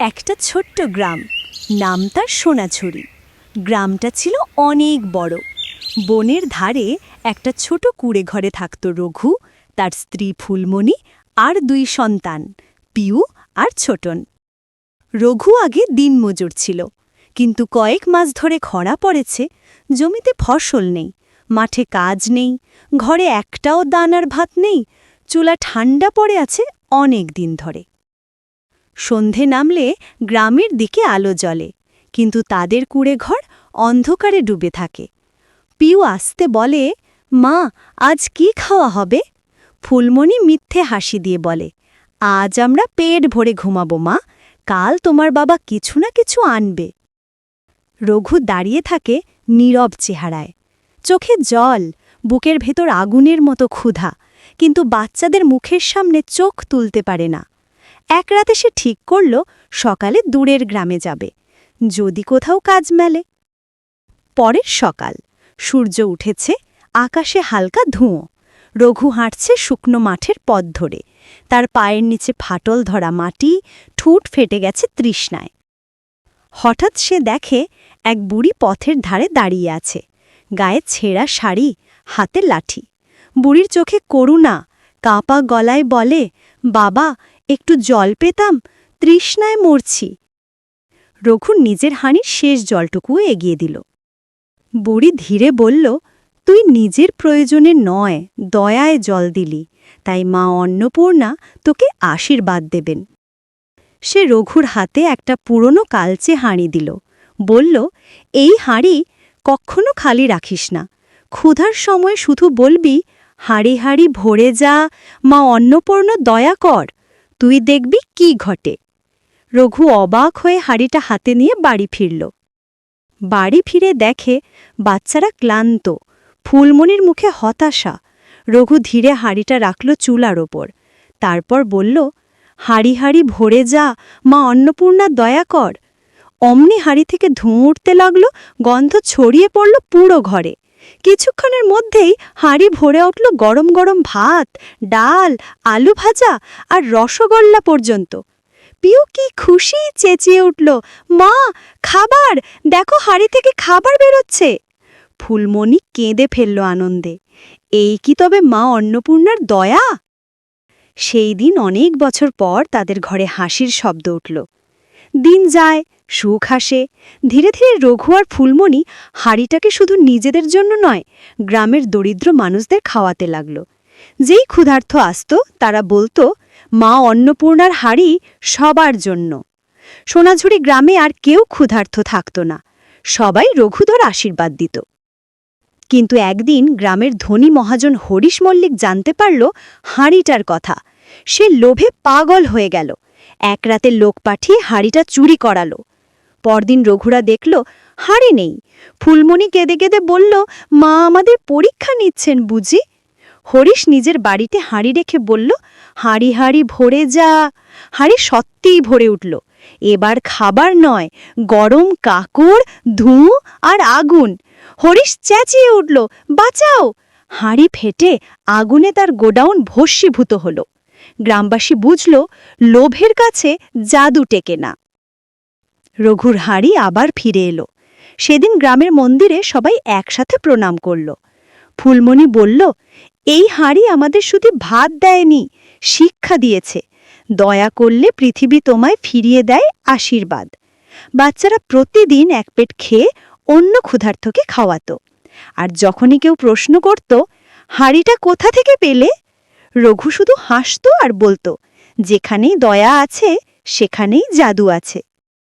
একটা ছোট্ট গ্রাম, নাম তার সোনাঝুরি। গ্রামটা ছিল অনেক বড়। বনের ধারে একটা ছোট কুঁড়ে ঘরে থাকত রঘু, তার স্ত্রী ফুলমণি আর 2 সন্তান, পিউ আর ছোটন। রঘু আগে দিনমজুর ছিল, কিন্তু কয়েক মাস ধরে খরা পড়েছে, জমিতে ফসল নেই, মাঠে কাজ নেই, ঘরে একটাও দানার ভাত নেই, চুলা ঠান্ডা পড়ে আছে অনেক দিন ধরে। সন্ধে নামলে গ্রামের দিকে আলো জ্বলে, কিন্তু তাদের কুঁড়ে ঘর অন্ধকারে ডুবে থাকে। পিউ আসতে বলে, মা, আজ কি খাওয়া হবে? ফুলমণি মিথ্যে হাসি দিয়ে বলে, আজ আমরা পেট ভরে ঘুমাবো মা, কাল তোমার বাবা কিছু না কিছু আনবে। রঘু দাঁড়িয়ে থাকে নীরব চেহারায়, চোখে জল, বুকের ভেতর আগুনের মতো ক্ষুধা, কিন্তু বাচ্চাদের মুখের সামনে চোখ তুলতে পারে না। এক রাতে সে ঠিক করল সকালে দূরের গ্রামে যাবে, যদি কোথাও কাজ মেলে। পরের সকাল, সূর্য উঠেছে, আকাশে হালকা ধুঁয়ো। রঘু হাঁটছে শুকনো মাঠের পথ ধরে, তার পায়ের নিচে ফাটল ধরা মাটি, ঠোঁট ফেটে গেছে তৃষ্ণায়। হঠাৎ সে দেখে এক বুড়ি পথের ধারে দাঁড়িয়ে আছে, গায়ে ছেঁড়া শাড়ি, হাতে লাঠি। বুড়ির চোখে করুণা, কাঁপা গলায় বলে, বাবা, একটু জল পেতাম, তৃষ্ণায় মরছি। রঘু নিজের হাঁড়ির শেষ জলটুকুও এগিয়ে দিল। বুড়ি ধীরে বলল, তুই নিজের প্রয়োজনে নয়, দয়ায় জল দিলি, তাই মা অন্নপূর্ণা তোকে আশীর্বাদ দেবেন। সে রঘুর হাতে একটা পুরনো কালচে হাঁড়ি দিল, বলল, এই হাঁড়ি কখনো খালি রাখিস না, ক্ষুধার সময় শুধু বলবি, হাঁড়ি হাঁড়ি ভরে যা, মা অন্নপূর্ণা দয়া কর, তুই দেখবি কি ঘটে। রঘু অবাক হয়ে হাঁড়িটা হাতে নিয়ে বাড়ি ফিরল। বাড়ি ফিরে দেখে বাচ্চারা ক্লান্ত, ফুলমণির মুখে হতাশা। রঘু ধীরে হাঁড়িটা রাখল চুলার ওপর, তারপর বলল, হাঁড়ি হাঁড়ি ভরে যা, মা অন্নপূর্ণা দয়া কর। অমনি হাঁড়ি থেকে ধোঁয়া উঠতে লাগল, গন্ধ ছড়িয়ে পড়ল পুরো ঘরে। কিছুক্ষণের মধ্যেই হাঁড়ি ভরে উঠল গরম গরম ভাত, ডাল, আলু ভাজা আর রসগোল্লা পর্যন্ত। পিউ কি খুশি, চেঁচিয়ে উঠল, মা, খাবার, দেখো হাঁড়ি থেকে খাবার বেরোচ্ছে। ফুলমণি কেঁদে ফেলল আনন্দে, এই কি তবে মা অন্নপূর্ণার দয়া? সেই দিন অনেক বছর পর তাদের ঘরে হাসির শব্দ উঠল। দিন যায়, সুখ আসে। ধীরে ধীরে রঘু আর ফুলমণি হাঁড়িটাকে শুধু নিজেদের জন্য নয়, গ্রামের দরিদ্র মানুষদের খাওয়াতে লাগল। যেই ক্ষুধার্ত আসত তারা বলতো, মা অন্নপূর্ণার হাঁড়ি সবার জন্য। সোনাঝুরি গ্রামে আর কেউ ক্ষুধার্ত থাকত না, সবাই রঘুদর আশীর্বাদ দিত। কিন্তু একদিন গ্রামের ধনী মহাজন হরিশ মল্লিক জানতে পারল হাঁড়িটার কথা। সে লোভে পাগল হয়ে গেল, এক রাতে লোক পাঠিয়ে হাঁড়িটা চুরি করালো। পরদিন রঘুরা দেখল হাঁড়ি নেই। ফুলমণি কেঁদে কেঁদে বলল, মা আমাদের পরীক্ষা নিচ্ছেন বুঝি? হরিশ নিজের বাড়িতে হাঁড়ি রেখে বলল, হাঁড়ি হাঁড়ি ভরে যা। হাঁড়ি সত্যিই ভরে উঠল। এবার খাবার নয়, গরম কাকড়, ধোঁয়া আর আগুন। হরিশ চেঁচিয়ে উঠল, বাঁচাও! হাঁড়ি ফেটে আগুনে তার গোডাউন ভস্মীভূত হল। গ্রামবাসী বুঝল, লোভের কাছে জাদু টেকে না। রঘুর হাঁড়ি আবার ফিরে এলো। সেদিন গ্রামের মন্দিরে সবাই একসাথে প্রণাম করল। ফুলমণি বলল, এই হাঁড়ি আমাদের শুধু ভাত দেয়নি, শিক্ষা দিয়েছে, দয়া করলে পৃথিবী তোমায় ফিরিয়ে দেয় আশীর্বাদ। বাচ্চারা প্রতিদিন এক পেট খেয়ে অন্য ক্ষুধার্তকে খাওয়াত। আর যখনই কেউ প্রশ্ন করত, হাঁড়িটা কোথা থেকে পেলে, রঘু শুধু হাসত আর বলতো, যেখানেই দয়া আছে সেখানেই জাদু আছে।